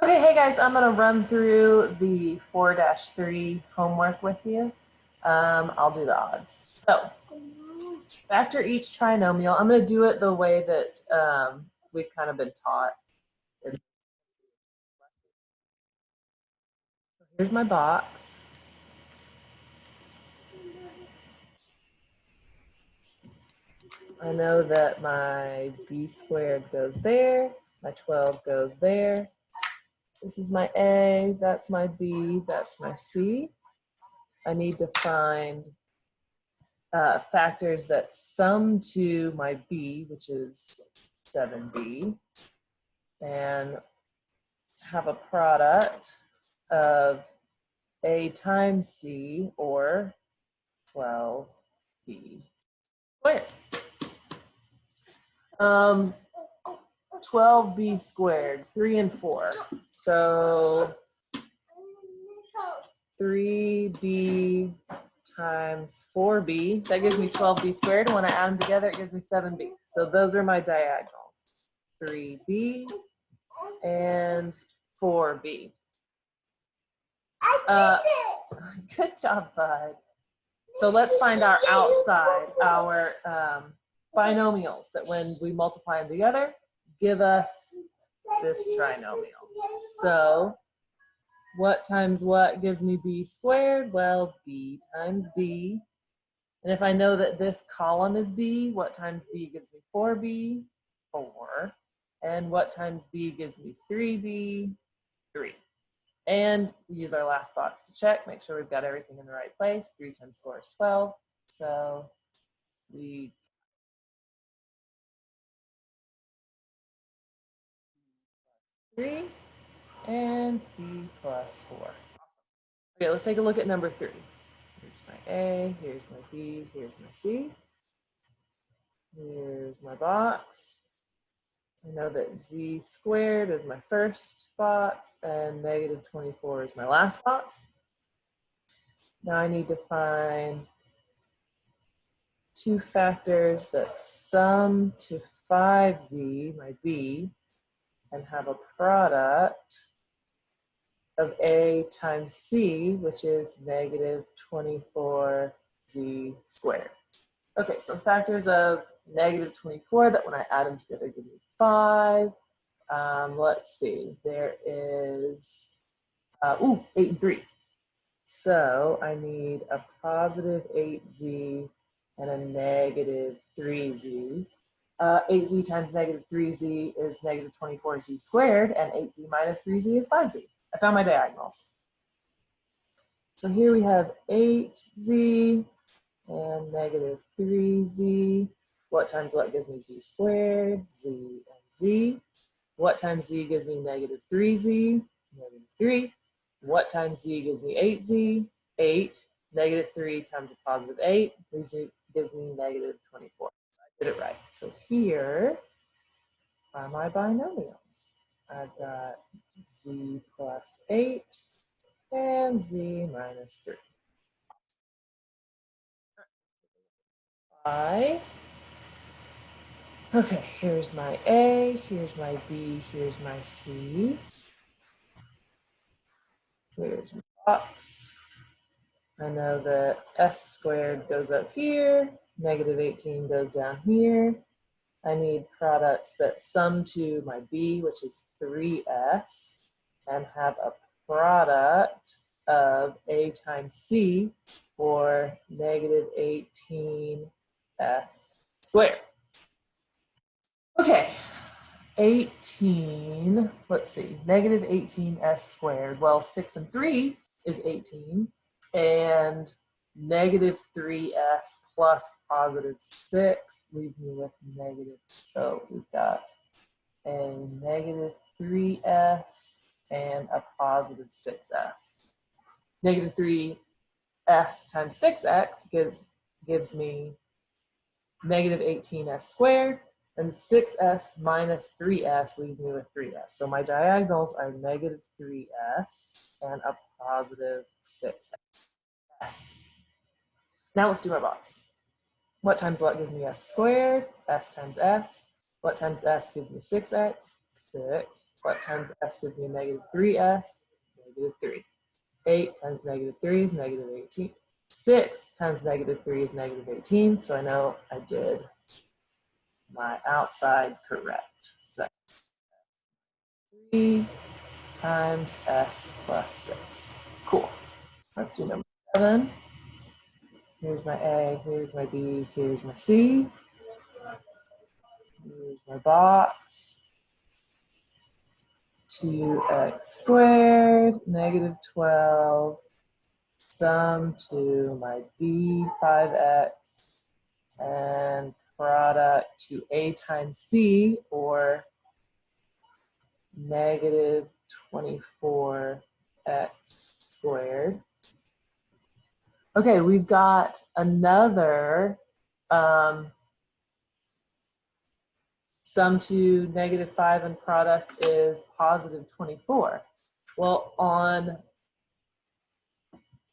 Okay, hey guys, I'm gonna run through the 4-3 homework with you. I'll do the odds. So, factor each trinomial. I'm gonna do it the way that we've kind of been taught. So here's my box. I know that my b squared goes there, my 12 goes there. This is my a, that's my b, that's my c. I need to find factors that sum to my b, which is 7b, and have a product of a times c, or 12b squared. 12b squared, 3 and 4. So 3b times 4b, that gives me 12b squared, and when I add them together, it gives me 7b. So those are my diagonals, 3b and 4b. Good job, bud. So let's find our outside, our binomials that when we multiply them together, give us this trinomial. So what times what gives me b squared? Well, b times b. And if I know that this column is b, what times b gives me 4b? 4. And what times b gives me 3b? 3. And we use our last box to check, make sure we've got everything in the right place. 3 times 4 is 12. So we 3 and b plus 4. Okay, let's take a look at number 3. Here's my A, here's my B, here's my C. Here's my box. I know that z squared is my first box and negative 24 is my last box. Now I need to find two factors that sum to 5z, my b, and have a product of a times c, which is negative 24z squared. Okay, so factors of negative 24 that when I add them together give me 5. Let's see, there is, 8 and 3. So I need a positive 8z and a negative 3z. 8z times negative 3z is negative 24z squared, and 8z minus 3z is 5z. I found my diagonals. So here we have 8z and negative 3z. What times what gives me z squared? Z and z. What times z gives me negative 3z? Negative 3. What times z gives me 8z? 8. Negative 3 times a positive 8 gives me negative 24. I did it right. So here are my binomials. I've got z plus 8 and z minus 3. 5. Okay, here's my A, here's my B, here's my C. Here's my box. I know that s squared goes up here, negative 18 goes down here. I need products that sum to my b, which is 3s, and have a product of a times c, or negative 18s squared. Okay, 18, let's see, negative 18s squared. Well, 6 and 3 is 18, and negative 3s plus positive 6 leaves me with negative. So we've got a negative 3s and a positive 6s. Negative 3s times 6x gives me negative 18s squared, and 6s minus 3s leaves me with 3s. So my diagonals are negative 3s and a positive 6s. Now let's do my box. What times what gives me s squared? S times s. What times s gives me 6x? 6. What times s gives me negative 3s? Negative 3. 8 times negative 3 is negative 18. 6 times negative 3 is negative 18. So I know I did my outside correct. So 3 times s plus 6. Cool. Let's do number 7. Here's my A, here's my B, here's my C. Here's my box. 2x squared, negative 12, sum to my b 5x, and product to a times c, or negative 24x squared. Okay, we've got another sum to negative 5 and product is positive 24. Well, on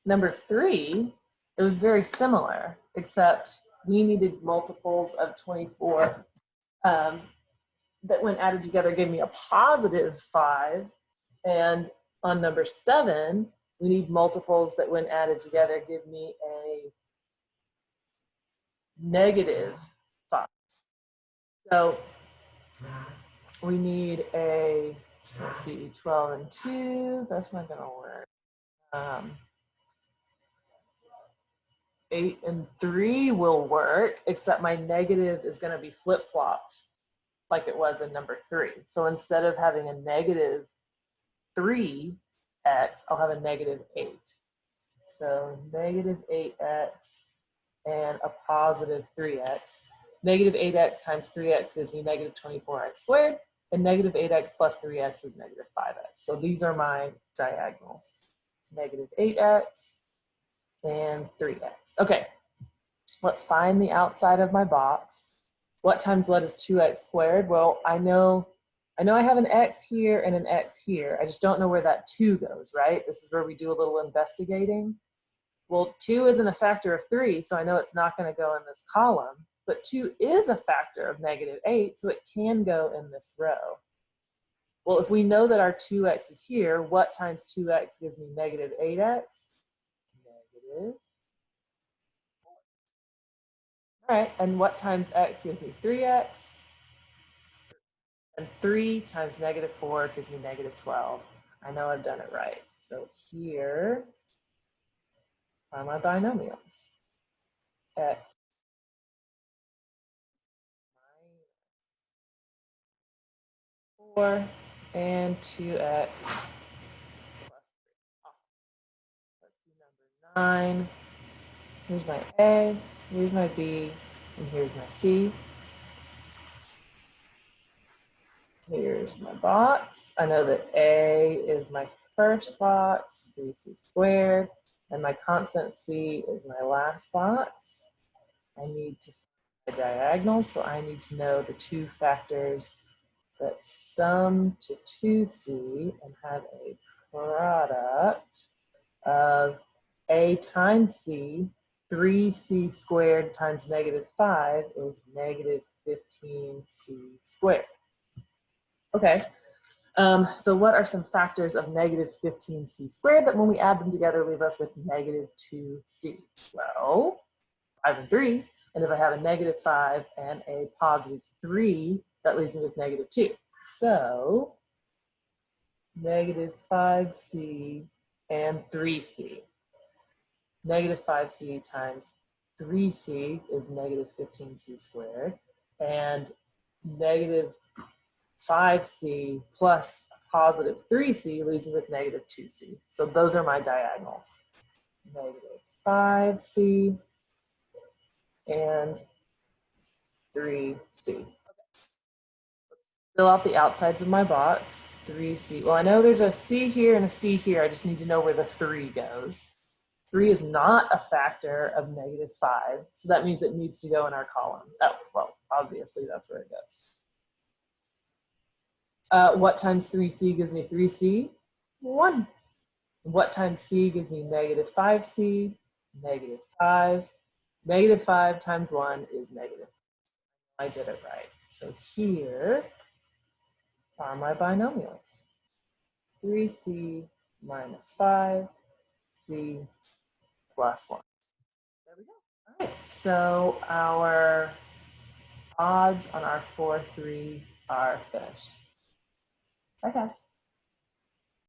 number 3, it was very similar, except we needed multiples of 24 that when added together gave me a positive 5. And on number 7, we need multiples that when added together give me a negative 5. So we need a, let's see, 12 and 2, that's not gonna work. 8 and 3 will work, except my negative is gonna be flip-flopped like it was in number 3. So instead of having a negative 3x, I'll have a negative 8. So negative 8x and a positive 3x. Negative 8x times 3x gives me negative 24x squared, and negative 8x plus 3x is negative 5x. So these are my diagonals. Negative 8x and 3x. Okay, let's find the outside of my box. What times what is 2x squared? Well, I know I have an x here and an x here. I just don't know where that 2 goes, right? This is where we do a little investigating. Well, 2 isn't a factor of 3, so I know it's not going to go in this column. But 2 is a factor of negative 8, so it can go in this row. Well, if we know that our 2x is here, what times 2x gives me negative 8x? Negative. All right, and what times x gives me 3x? And 3 times negative 4 gives me negative 12. I know I've done it right. So here are my binomials. X minus 4 and 2x plus 3. Awesome. Let's do number 9. Here's my A, here's my B, and here's my C. Here's my box. I know that A is my first box, 3c squared, and my constant C is my last box. I need to find the diagonal, so I need to know the 2 factors that sum to 2c and have a product of A times C. 3c squared times negative 5 is negative 15c squared. Okay, so what are some factors of negative 15c squared that when we add them together leave us with negative 2c? Well, 5 and 3, and if I have a negative 5 and a positive 3, that leaves me with negative 2. So, negative 5c and 3c. Negative 5c times 3c is negative 15c squared, and negative 5c plus positive 3c leaves me with negative 2c. So those are my diagonals. Negative 5c and 3c. Okay. Let's fill out the outsides of my box. 3c. Well, I know there's a c here and a c here. I just need to know where the 3 goes. 3 is not a factor of negative 5, so that means it needs to go in our column. Oh, well, obviously that's where it goes. What times 3c gives me 3c? 1. What times c gives me negative 5c? Negative 5. Negative 5 times 1 is negative. I did it right. So here, are my binomials. 3c minus 5c plus 1. There we go. All right, so our odds on our 4-3 are finished. Bye, guys.